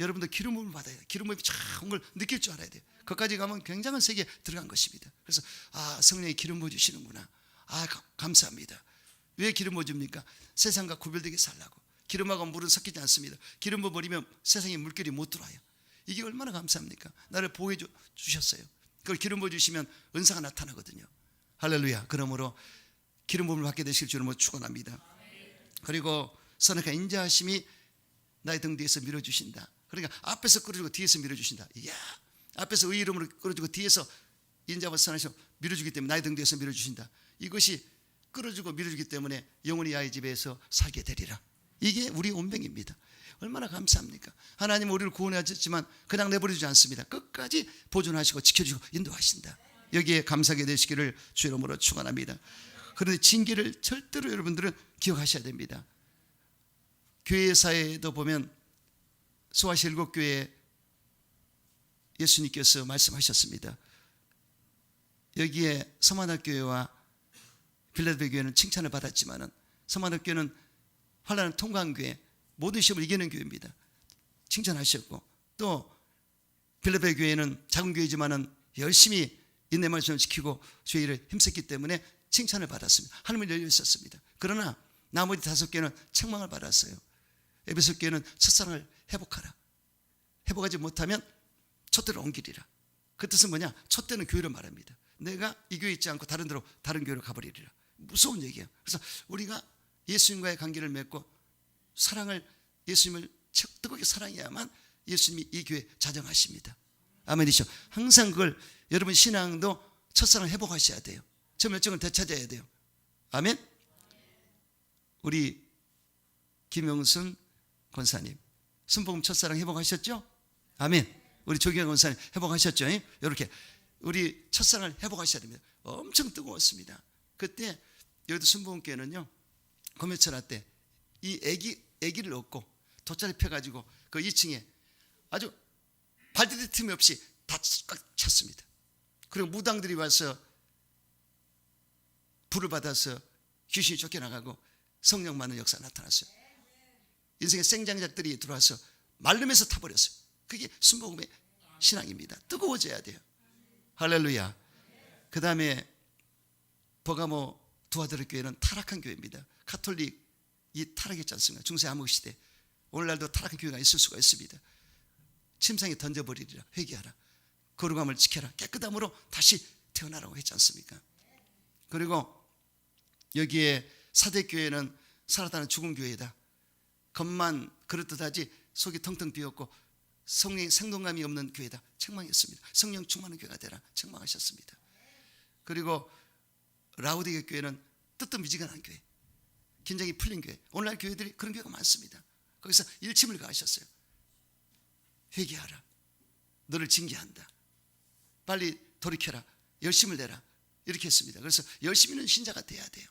여러분도 기름 부음을 받아야 돼요. 기름 부음이 쫙 온 걸 느낄 줄 알아야 돼요. 거기까지 가면 굉장한 세계에 들어간 것입니다. 그래서 성령이 기름 부어 주시는구나. 감사합니다. 왜 기름 부어 줍니까? 세상과 구별되게 살라고. 기름하고 물은 섞이지 않습니다. 기름 부어 버리면 세상에 물결이 못 들어와요. 이게 얼마나 감사합니까? 나를 보호해 주셨어요. 그걸 기름 부어 주시면 은사가 나타나거든요. 할렐루야. 그러므로 기름 부음을 받게 되실 줄을 축원합니다. 그리고 선악과 인자하심이 나의 등 뒤에서 밀어주신다. 그러니까 앞에서 끌어주고 뒤에서 밀어주신다. 이야, 앞에서 의 이름으로 끌어주고 뒤에서 인자와 선하심 밀어주기 때문에 나의 등 뒤에서 밀어주신다. 이것이 끌어주고 밀어주기 때문에 영원히 야의 집에서 살게 되리라. 이게 우리 운명입니다. 얼마나 감사합니까? 하나님은 우리를 구원하셨지만 그냥 내버려두지 않습니다. 끝까지 보존하시고 지켜주시고 인도하신다. 여기에 감사하게 되시기를 주의 이름으로 축원합니다. 그런데 징계를 절대로 여러분들은 기억하셔야 됩니다. 교회사에도 보면 소아시 7교회에 예수님께서 말씀하셨습니다. 여기에 서만학교회와 빌라델비아 교회는 칭찬을 받았지만 서만학교회는 환난을 통과한 교회, 모든 시험을 이기는 교회입니다. 칭찬하셨고, 또 빌라델비아 교회는 작은 교회지만 열심히 인내 말씀을 지키고 주의 일을 힘썼기 때문에 칭찬을 받았습니다. 하늘이 열려 있었습니다. 그러나 나머지 5교회는 책망을 받았어요. 에베소 교회는 첫사랑을 회복하라. 회복하지 못하면 촛대로 옮기리라. 그 뜻은 뭐냐? 촛대는 교회를 말합니다. 내가 이 교회에 있지 않고 다른 데로 다른 교회로 가버리리라. 무서운 얘기예요. 그래서 우리가 예수님과의 관계를 맺고 사랑을 예수님을 뜨겁게 사랑해야만 예수님이 이 교회 자정하십니다. 아멘이죠. 항상 그걸 여러분 신앙도 첫사랑 회복하셔야 돼요. 저 열정을 되찾아야 돼요. 아멘. 우리 김영순 권사님 순복음 첫사랑 회복하셨죠? 아멘. 우리 조경현 권사님 회복하셨죠? 이렇게 우리 첫사랑을 회복하셔야 됩니다. 엄청 뜨거웠습니다. 그때 여기도 순복음교회는요, 금요철화 때 이 애기를 얻고 돗자리 펴가지고 그 2층에 아주 발디딜 틈이 없이 다 꽉 찼습니다. 그리고 무당들이 와서 불을 받아서 귀신이 쫓겨나가고 성령 많은 역사 나타났어요. 인생의 생장작들이 들어와서 말름에서 타버렸어요. 그게 순복음의 신앙입니다. 뜨거워져야 돼요. 할렐루야. 그 다음에 버가모 두아드르 교회는 타락한 교회입니다. 가톨릭이 타락했지 않습니까? 중세 암흑시대. 오늘날도 타락한 교회가 있을 수가 있습니다. 침상에 던져버리리라. 회개하라. 거룩함을 지켜라. 깨끗함으로 다시 태어나라고 했지 않습니까? 그리고 여기에 사대교회는 살았다는 죽은 교회다. 겉만 그렇듯하지 속이 텅텅 비었고 성령의 생동감이 없는 교회다. 책망했습니다. 성령 충만한 교회가 되라. 책망하셨습니다. 그리고 라우디게 교회는 뜨뜻미지근한 교회, 긴장이 풀린 교회. 오늘날 교회들이 그런 교회가 많습니다. 거기서 일침을 가하셨어요. 회개하라. 너를 징계한다. 빨리 돌이켜라. 열심을 내라. 이렇게 했습니다. 그래서 열심히 있는 신자가 돼야 돼요.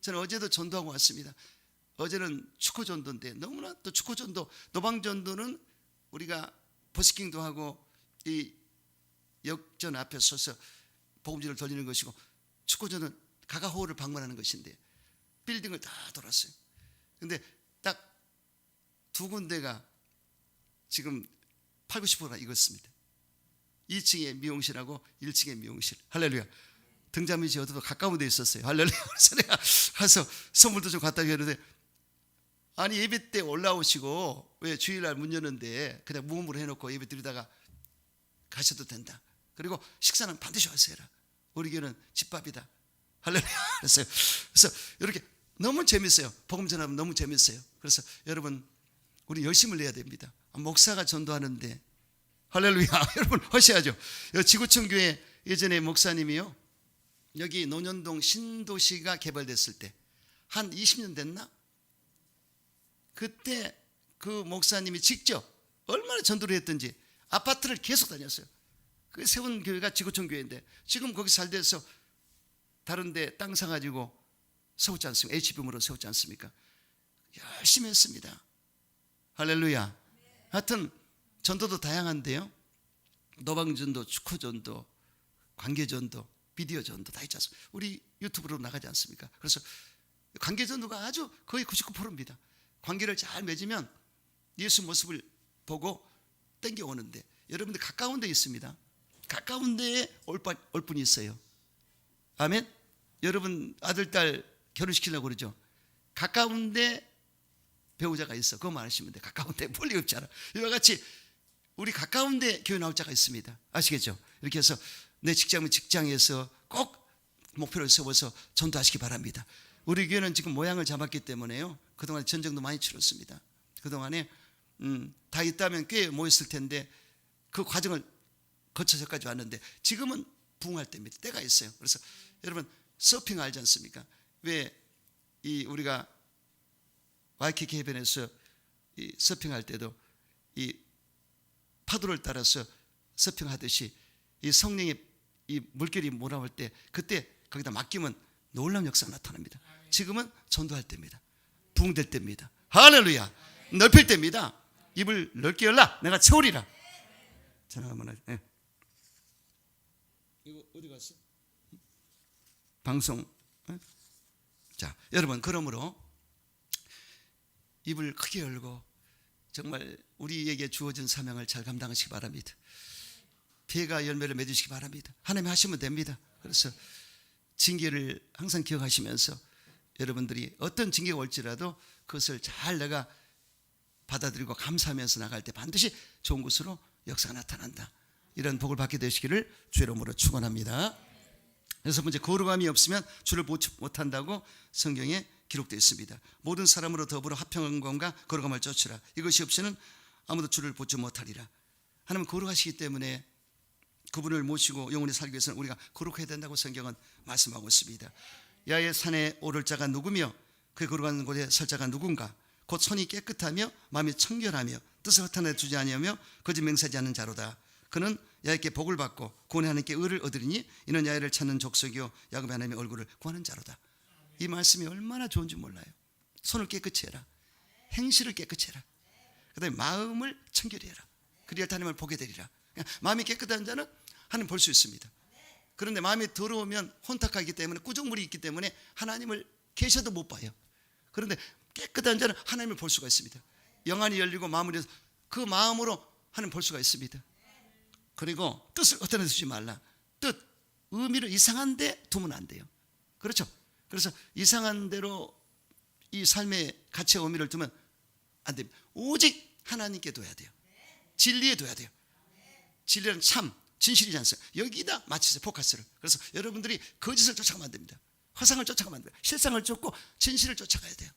저는 어제도 전도하고 왔습니다. 어제는 축구전도인데 너무나 또 축구전도, 노방전도는 우리가 버스킹도 하고 이 역전 앞에 서서 복음지를 돌리는 것이고, 축구전은 가가호를 방문하는 것인데 빌딩을 다 돌았어요. 근데 딱 두 군데가 지금 8, 90%가 익었습니다. 2층에 미용실하고 1층에 미용실. 할렐루야. 등잔빛이 어디도 가까운 데 있었어요. 할렐루야. 그래서 내가 가서 선물도 좀 갖다 주는데, 아니 예배 때 올라오시고 왜 주일날 문 여는데 그냥 무음으로 해놓고 예배 드리다가 가셔도 된다. 그리고 식사는 반드시 하세요. 우리 교회는 집밥이다. 할렐루야. 그래서 이렇게 너무 재밌어요. 복음 전하면 너무 재밌어요. 그래서 여러분 우리 열심을 내야 됩니다. 목사가 전도하는데 할렐루야. 여러분 하셔야죠. 지구촌 교회 예전에 목사님이요, 여기 논현동 신도시가 개발됐을 때 한 20년 됐나? 그때 그 목사님이 직접 얼마나 전도를 했던지 아파트를 계속 다녔어요. 그 세운 교회가 지구촌 교회인데 지금 거기 잘 돼서 다른 데 땅 사가지고 세웠지 않습니까? HBM으로 세웠지 않습니까? 열심히 했습니다. 할렐루야. 하여튼 전도도 다양한데요, 노방전도, 축구전도, 관계전도, 비디오 전도 다 있지 않습니까? 우리 유튜브로 나가지 않습니까? 그래서 관계 전도가 아주 거의 99%입니다. 관계를 잘 맺으면 예수 모습을 보고 땡겨오는데, 여러분들 가까운 데 있습니다. 가까운 데에 올 분이 있어요. 아멘. 여러분 아들 딸 결혼시키려고 그러죠. 가까운 데 배우자가 있어. 그것만 아시면 돼. 가까운 데 멀리 없잖아. 이와 같이 우리 가까운 데 교회 나올 자가 있습니다. 아시겠죠? 이렇게 해서 내 직장에서 꼭 목표를 세워서 전도하시기 바랍니다. 우리 교회는 지금 모양을 잡았기 때문에요, 그동안 전쟁도 많이 치렀습니다. 그동안에 다 있다면 꽤 모였을 텐데 그 과정을 거쳐서까지 왔는데, 지금은 부흥할 때입니다. 때가 있어요. 그래서 여러분 서핑 알지 않습니까? 왜 이 우리가 와이키키 해변에서 이 서핑할 때도 이 파도를 따라서 서핑하듯이 이 성령의 이 물결이 몰아올 때, 그때 거기다 맡기면 놀라운 역사가 나타납니다. 지금은 전도할 때입니다. 부흥될 때입니다. 할렐루야. 넓힐 때입니다. 입을 넓게 열라, 내가 채우리라. 전화 한번 하죠. 네. 이거 어디 갔어? 방송. 네? 자, 여러분, 그러므로 입을 크게 열고 정말 우리에게 주어진 사명을 잘 감당하시기 바랍니다. 배가 열매를 맺으시기 바랍니다. 하나님이 하시면 됩니다. 그래서 징계를 항상 기억하시면서 여러분들이 어떤 징계가 올지라도 그것을 잘 내가 받아들이고 감사하면서 나갈 때 반드시 좋은 것으로 역사가 나타난다. 이런 복을 받게 되시기를 주의 이름으로 축원합니다. 여섯 번째, 거룩함이 없으면 주를 보지 못한다고 성경에 기록되어 있습니다. 모든 사람으로 더불어 화평함과 거룩함을 쫓으라. 이것이 없이는 아무도 주를 보지 못하리라. 하나님은 거룩하시기 때문에 그분을 모시고 영원히 살기 위해서는 우리가 거룩해야 된다고 성경은 말씀하고 있습니다. 야의 산에 오를 자가 누구며 그의 거룩한 곳에 설 자가 누군가? 곧 손이 깨끗하며 마음이 청결하며 뜻을 허탄에 두지 아니하며 거짓 맹세하지 않는 자로다. 그는 야훼께 복을 받고 구원의 하나님께 의를 얻으리니 이는 야훼를 찾는 족속이요 야곱의 하나님의 얼굴을 구하는 자로다. 이 말씀이 얼마나 좋은지 몰라요. 손을 깨끗이 해라. 행실을 깨끗이 해라. 그 다음에 마음을 청결히 해라. 그리할 때 하나님을 보게 되리라. 마음이 깨끗한 자는 하나님 볼 수 있습니다. 그런데 마음이 더러우면 혼탁하기 때문에 꾸중물이 있기 때문에 하나님을 계셔도 못 봐요. 그런데 깨끗한 자는 하나님을 볼 수가 있습니다. 영안이 열리고 마음을 열어서 그 마음으로 하나님 볼 수가 있습니다. 그리고 뜻을 어디다 두지 말라. 뜻, 의미를 이상한 데 두면 안 돼요. 그렇죠? 그래서 이상한 대로 이 삶의 가치와 의미를 두면 안 됩니다. 오직 하나님께 둬야 돼요. 진리에 둬야 돼요. 진리는 참, 진실이지 않습니까? 여기다 맞추세요, 포커스를. 그래서 여러분들이 거짓을 쫓아가면 안 됩니다. 허상을 쫓아가면 안 됩니다. 실상을 쫓고 진실을 쫓아가야 돼요.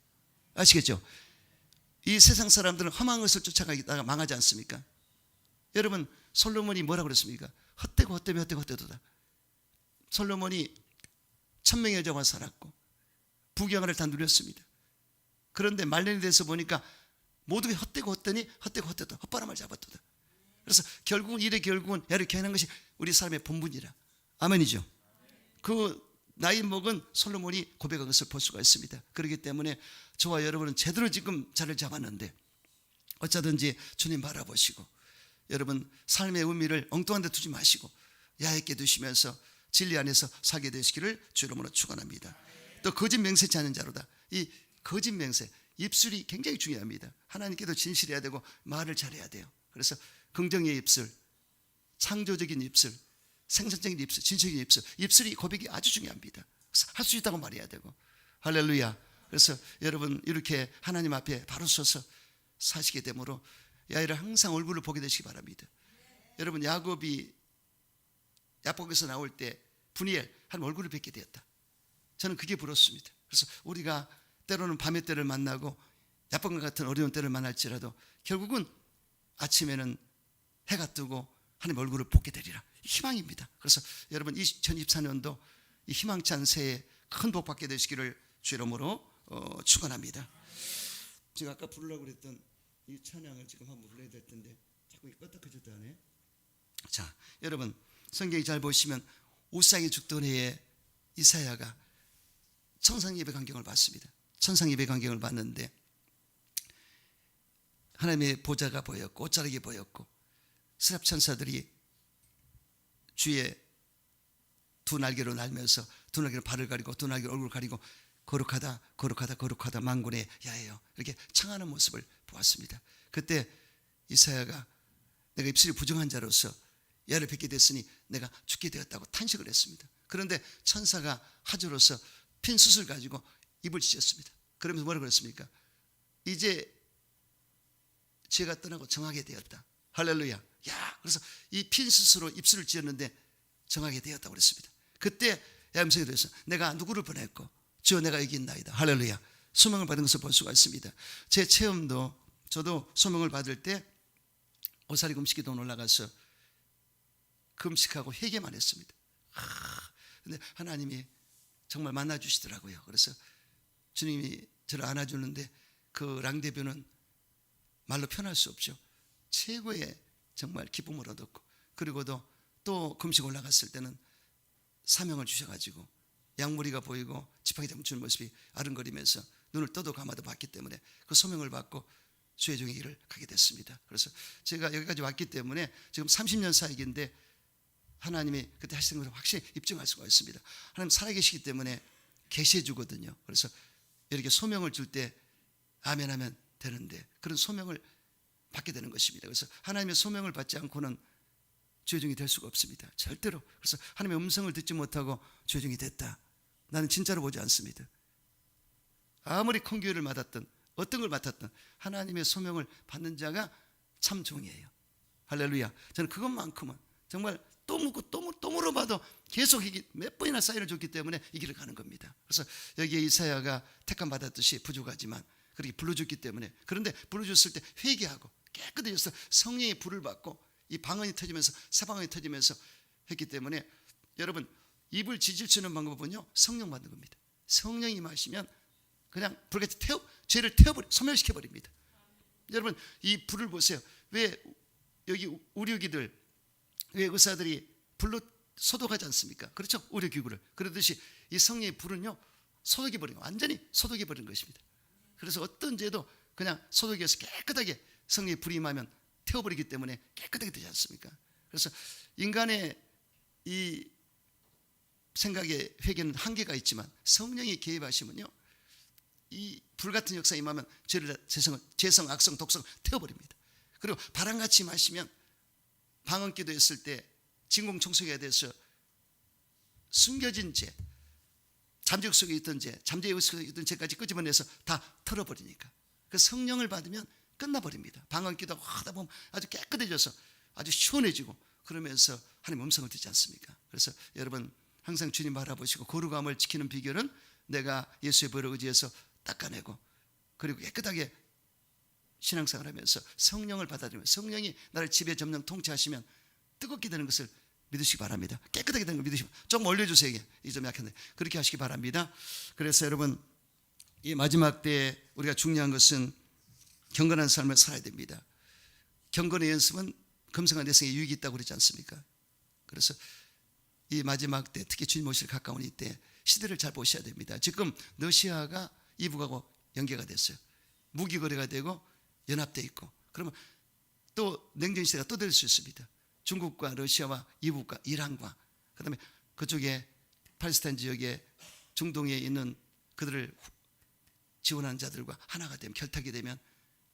아시겠죠? 이 세상 사람들은 험한 것을 쫓아가다가 망하지 않습니까? 여러분, 솔로몬이 뭐라고 그랬습니까? 헛되고 헛되며 헛되고 헛되도다. 솔로몬이 1000명의 여자와 살았고 부귀영화를 다 누렸습니다. 그런데 말년이 돼서 보니까 모두 헛되고 헛되니 헛되고 헛되다, 헛바람을 잡았도다. 그래서 결국은 야를 겨행한 것이 우리 사람의 본분이라. 아멘이죠. 그 나이 먹은 솔로몬이 고백한 것을 볼 수가 있습니다. 그렇기 때문에 저와 여러분은 제대로 지금 자리를 잡았는데 어쩌든지 주님 바라보시고 여러분 삶의 의미를 엉뚱한 데 두지 마시고 야훼께 두시면서 진리 안에서 살게 되시기를 주 이름으로 축원합니다. 또 거짓 맹세치 않는 자로다. 이 거짓 맹세, 입술이 굉장히 중요합니다. 하나님께도 진실해야 되고 말을 잘해야 돼요. 그래서 긍정의 입술, 창조적인 입술, 생산적인 입술, 진실적인 입술, 입술이 고백이 아주 중요합니다. 할 수 있다고 말해야 되고. 할렐루야. 그래서 여러분 이렇게 하나님 앞에 바로 서서 사시게 되므로 야훼를 항상 얼굴을 보게 되시기 바랍니다. 여러분 야곱이 야복에서 나올 때 분이엘 하나님 얼굴을 뵙게 되었다. 저는 그게 부럽습니다. 그래서 우리가 때로는 밤의 때를 만나고 야복과 같은 어려운 때를 만날지라도 결국은 아침에는 해가 뜨고 하나님 얼굴을 보게 되리라. 희망입니다. 그래서 여러분 2024년도 이 희망찬 새해 큰 복 받게 되시기를 주 이름으로 축원합니다. 제가 아까 부르려고 그랬던 이 찬양을 지금 한번 불러야 될 텐데 자꾸 껐다켜졌다 하네. 자, 여러분 성경이 잘 보시면 우상이 죽던 해에 이사야가 천상 예배 광경을 봤습니다. 천상 예배 광경을 봤는데 하나님의 보좌가 보였고 옷자락이 보였고 스랍 천사들이 주의 두 날개로 날면서 두 날개로 발을 가리고 두 날개로 얼굴을 가리고 거룩하다 거룩하다 거룩하다 만군의 야예요. 이렇게 청하는 모습을 보았습니다. 그때 이사야가 내가 입술이 부정한 자로서 야를 뵙게 됐으니 내가 죽게 되었다고 탄식을 했습니다. 그런데 천사가 하조로서 핀 숯을 가지고 입을 찢었습니다. 그러면서 뭐라고 그랬습니까? 이제 죄가 떠나고 정하게 되었다. 할렐루야. 야, 그래서 이 핀 숯으로 입술을 찢었는데 정하게 되었다고 그랬습니다. 그때 음성이 들려서 내가 누구를 보냈고 주여 내가 여기 있나이다. 할렐루야. 소명을 받은 것을 볼 수가 있습니다. 제 체험도 저도 소명을 받을 때 오사리 금식기도원 올라가서 금식하고 회개만 했습니다. 근데 하나님이 정말 만나주시더라고요. 그래서 주님이 저를 안아주는데 그 랑대변은 말로 표현할 수 없죠. 최고의 정말 기쁨을 얻었고, 그리고도 또 금식 올라갔을 때는 사명을 주셔가지고 양무리가 보이고 지팡이 잡는 모습이 아른거리면서 눈을 떠도 감아도 봤기 때문에 그 소명을 받고 주의 종의 길을 가게 됐습니다. 그래서 제가 여기까지 왔기 때문에 지금 30년 사역인데 하나님이 그때 하시는 것을 확실히 입증할 수가 있습니다. 하나님 살아계시기 때문에 계시해 주거든요. 그래서 이렇게 소명을 줄 때 아멘 하면 되는데 그런 소명을 받게 되는 것입니다. 그래서 하나님의 소명을 받지 않고는 주의 종이 될 수가 없습니다. 절대로. 그래서 하나님의 음성을 듣지 못하고 주의 종이 됐다, 나는 진짜로 보지 않습니다. 아무리 큰 교회를 맡았든 어떤 걸 맡았든 하나님의 소명을 받는 자가 참 종이에요. 할렐루야. 저는 그것만큼은 정말 또 묻고 또 물어봐도 계속 몇 번이나 사인을 줬기 때문에 이 길을 가는 겁니다. 그래서 여기에 이사야가 택함 받았듯이 부족하지만 그렇게 불러줬기 때문에, 그런데 불러줬을 때 회개하고 깨끗해져서 성령의 불을 받고 이 방언이 터지면서 사방언이 터지면서 했기 때문에, 여러분 입을 지질 수 있는 방법은요 성령 받는 겁니다. 성령이 임하시면 그냥 불같이 죄를 소멸시켜버립니다. 여러분 이 불을 보세요. 왜 여기 의료기들, 왜 의사들이 불로 소독하지 않습니까? 그렇죠? 의료기구를. 그러듯이 이 성령의 불은요 소독해버리고 완전히 소독해버리는 것입니다. 그래서 어떤 죄도 그냥 소독해서 깨끗하게 성령의 불이 임하면 태워버리기 때문에 깨끗하게 되지 않습니까? 그래서 인간의 이 생각의 회개는 한계가 있지만 성령이 개입하시면요 이 불같은 역사 임하면 죄성, 악성, 독성 태워버립니다. 그리고 바람같이 마시면 방언기도 했을 때 진공청소기가 돼서 숨겨진 죄, 잠재력 속에 있던 죄, 잠재력 속에 있던 죄까지 끄집어내서 다 털어버리니까 그 성령을 받으면 끝나버립니다. 방언기도 하다 보면 아주 깨끗해져서 아주 시원해지고 그러면서 하나님 음성을 듣지 않습니까? 그래서 여러분 항상 주님 바라보시고 거룩함을 지키는 비결은 내가 예수의 보혈을 의지해서 닦아내고 그리고 깨끗하게 신앙생활을 하면서 성령을 받아들이면 성령이 나를 지배 점령 통치하시면 뜨겁게 되는 것을 믿으시기 바랍니다. 깨끗하게 되는 걸 믿으시면 조금 올려주세요. 이게 이 점 약한데 그렇게 하시기 바랍니다. 그래서 여러분 이 마지막 때에 우리가 중요한 것은 경건한 삶을 살아야 됩니다. 경건의 연습은 금성한 내성에 유익이 있다고 그러지 않습니까? 그래서 이 마지막 때 특히 주님 오실 가까운 이때 시대를 잘 보셔야 됩니다. 지금 러시아가 이북하고 연계가 됐어요. 무기 거래가 되고 연합돼 있고, 그러면 또 냉전 시대가 또 될 수 있습니다. 중국과 러시아와 이북과 이란과 그다음에 그쪽에 팔레스타인 지역에 중동에 있는 그들을 지원하는 자들과 하나가 되면 결탁이 되면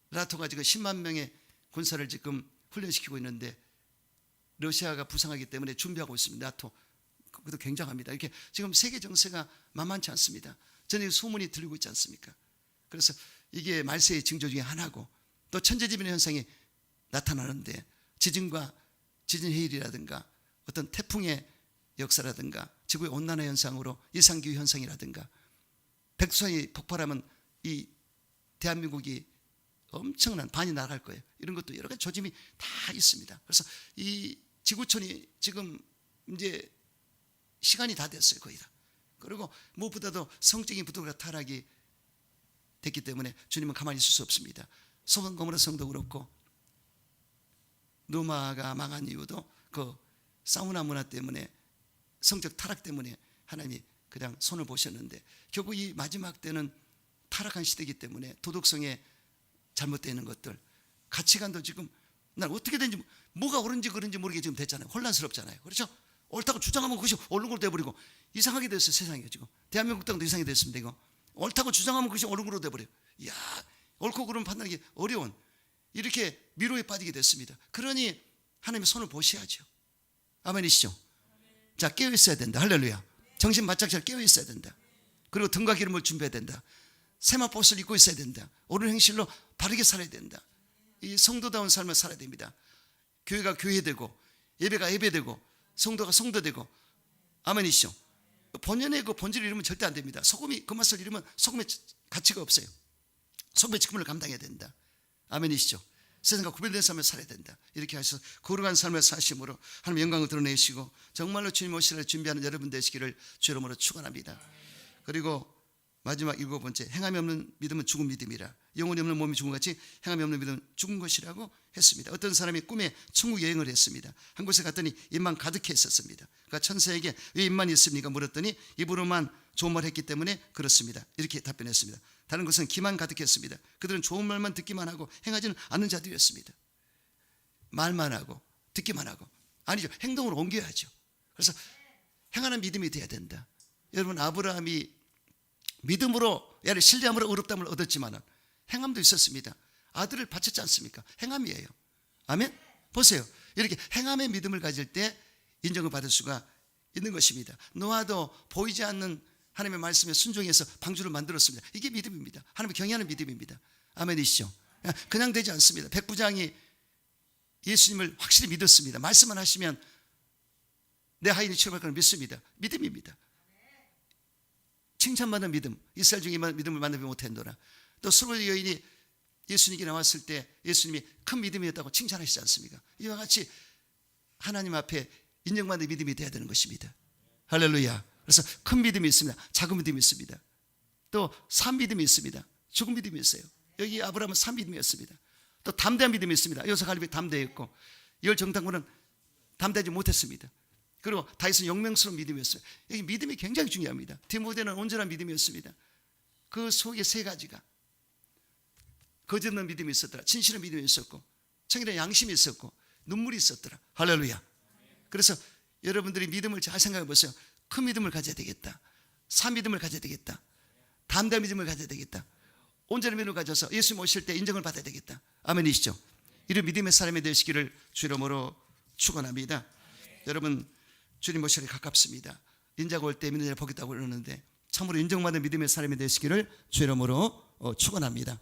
나토가 지금 10만 명의 군사를 지금 훈련시키고 있는데 러시아가 부상하기 때문에 준비하고 있습니다. 나토 그것도 굉장합니다. 이렇게 지금 세계 정세가 만만치 않습니다. 전에 소문이 들리고 있지 않습니까? 그래서 이게 말세의 징조 중에 하나고 또 천재지변의 현상이 나타나는데 지진과 지진 해일이라든가 어떤 태풍의 역사라든가 지구의 온난화 현상으로 이상기후 현상이라든가 백두산이 폭발하면 이 대한민국이 엄청난 반이 나갈 거예요. 이런 것도 여러 가지 조짐이 다 있습니다. 그래서 이 지구촌이 지금 이제 시간이 다 됐어요. 거의 다. 그리고 무엇보다도 성적인 부도가 타락이 됐기 때문에 주님은 가만히 있을 수 없습니다. 소돔 고모라 성도 그렇고 로마가 망한 이유도 그 사우나 문화 때문에 성적 타락 때문에 하나님이 그냥 손을 보셨는데 결국 이 마지막 때는 타락한 시대이기 때문에 도덕성에 잘못되어 있는 것들, 가치관도 지금 난 어떻게 된지 뭐가 옳은지 그른지 모르게 지금 됐잖아요. 혼란스럽잖아요. 그렇죠? 옳다고 주장하면 그것이 옳은 걸 돼버리고 이상하게 됐어요. 세상이 지금 대한민국 땅도 이상하게 됐습니다. 이거 옳다고 주장하면 그것이 옳은 거로 돼버려요. 이야, 옳고 그름 판단하기 어려운 이렇게 미로에 빠지게 됐습니다. 그러니 하나님의 손을 보셔야죠. 아멘이시죠? 자, 깨어 있어야 된다. 할렐루야. 정신 바짝 잘 깨어 있어야 된다. 그리고 등과 기름을 준비해야 된다. 세마포스를 입고 있어야 된다. 옳은 행실로 바르게 살아야 된다. 이 성도다운 삶을 살아야 됩니다. 교회가 교회되고 예배가 예배되고 성도가 성도되고. 아멘이시죠? 본연의 그 본질을 잃으면 절대 안 됩니다. 소금이 그 맛을 잃으면 소금의 가치가 없어요. 소금의 직분을 감당해야 된다. 아멘이시죠? 세상과 구별된 삶을 살아야 된다. 이렇게 하셔서 거룩한 삶을 사심으로 하나님 영광을 드러내시고 정말로 주님 오시를 준비하는 여러분 되시기를 주 이름으로 축원합니다. 그리고 마지막 7번째, 행함이 없는 믿음은 죽은 믿음이라. 영혼이 없는 몸이 죽은 같이 행함이 없는 믿음은 죽은 것이라고 했습니다. 어떤 사람이 꿈에 천국 여행을 했습니다. 한 곳에 갔더니 입만 가득해 있었습니다. 그러니까 천사에게 왜 입만 있습니까? 물었더니 입으로만 좋은 말 했기 때문에 그렇습니다. 이렇게 답변했습니다. 다른 것은 귀만 가득했습니다. 그들은 좋은 말만 듣기만 하고 행하지는 않는 자들이었습니다. 말만 하고 듣기만 하고. 아니죠. 행동으로 옮겨야죠. 그래서 행하는 믿음이 돼야 된다. 여러분, 아브라함이 믿음으로, 야를 신뢰함으로 의롭다함을 얻었지만 행함도 있었습니다. 아들을 바쳤지 않습니까? 행함이에요. 아멘? 보세요. 이렇게 행함의 믿음을 가질 때 인정을 받을 수가 있는 것입니다. 노아도 보이지 않는 하나님의 말씀에 순종해서 방주를 만들었습니다. 이게 믿음입니다. 하나님을 경외하는 믿음입니다. 아멘이시죠? 그냥 되지 않습니다. 백부장이 예수님을 확실히 믿었습니다. 말씀만 하시면 내 하인이 치료할 것을 믿습니다. 믿음입니다. 칭찬받는 믿음. 이스라엘 중에 믿음을 만나지 못했노라. 또 수르 여인이 예수님께 나왔을 때 예수님이 큰 믿음이었다고 칭찬하시지 않습니까? 이와 같이 하나님 앞에 인정받는 믿음이 돼야 되는 것입니다. 할렐루야. 그래서 큰 믿음이 있습니다. 작은 믿음이 있습니다. 또 산 믿음이 있습니다. 죽은 믿음이 있어요. 여기 아브라함은 산 믿음이었습니다. 또 담대한 믿음이 있습니다. 요셉 갈렙이 담대했고 열 정탐꾼은 담대하지 못했습니다. 그리고 다윗은 용맹스러운 믿음이었어요. 여기 믿음이 굉장히 중요합니다. 디모데는 온전한 믿음이었습니다. 그 속에 세 가지가 거짓 없는 믿음이 있었더라. 진실한 믿음이 있었고 청일한 양심이 있었고 눈물이 있었더라. 할렐루야. 그래서 여러분들이 믿음을 잘 생각해 보세요. 큰 믿음을 가져야 되겠다. 산 믿음을 가져야 되겠다. 담대한 믿음을 가져야 되겠다. 온전한 믿음을 가져서 예수님 오실 때 인정을 받아야 되겠다. 아멘이시죠? 이런 믿음의 사람이 되시기를 주 이름으로 축원합니다. 여러분, 주님 오시기 가깝습니다. 인자가 올 때 믿는 자를 보겠다고 그러는데 참으로 인정받는 믿음의 사람이 되시기를 주 이름으로 축원합니다.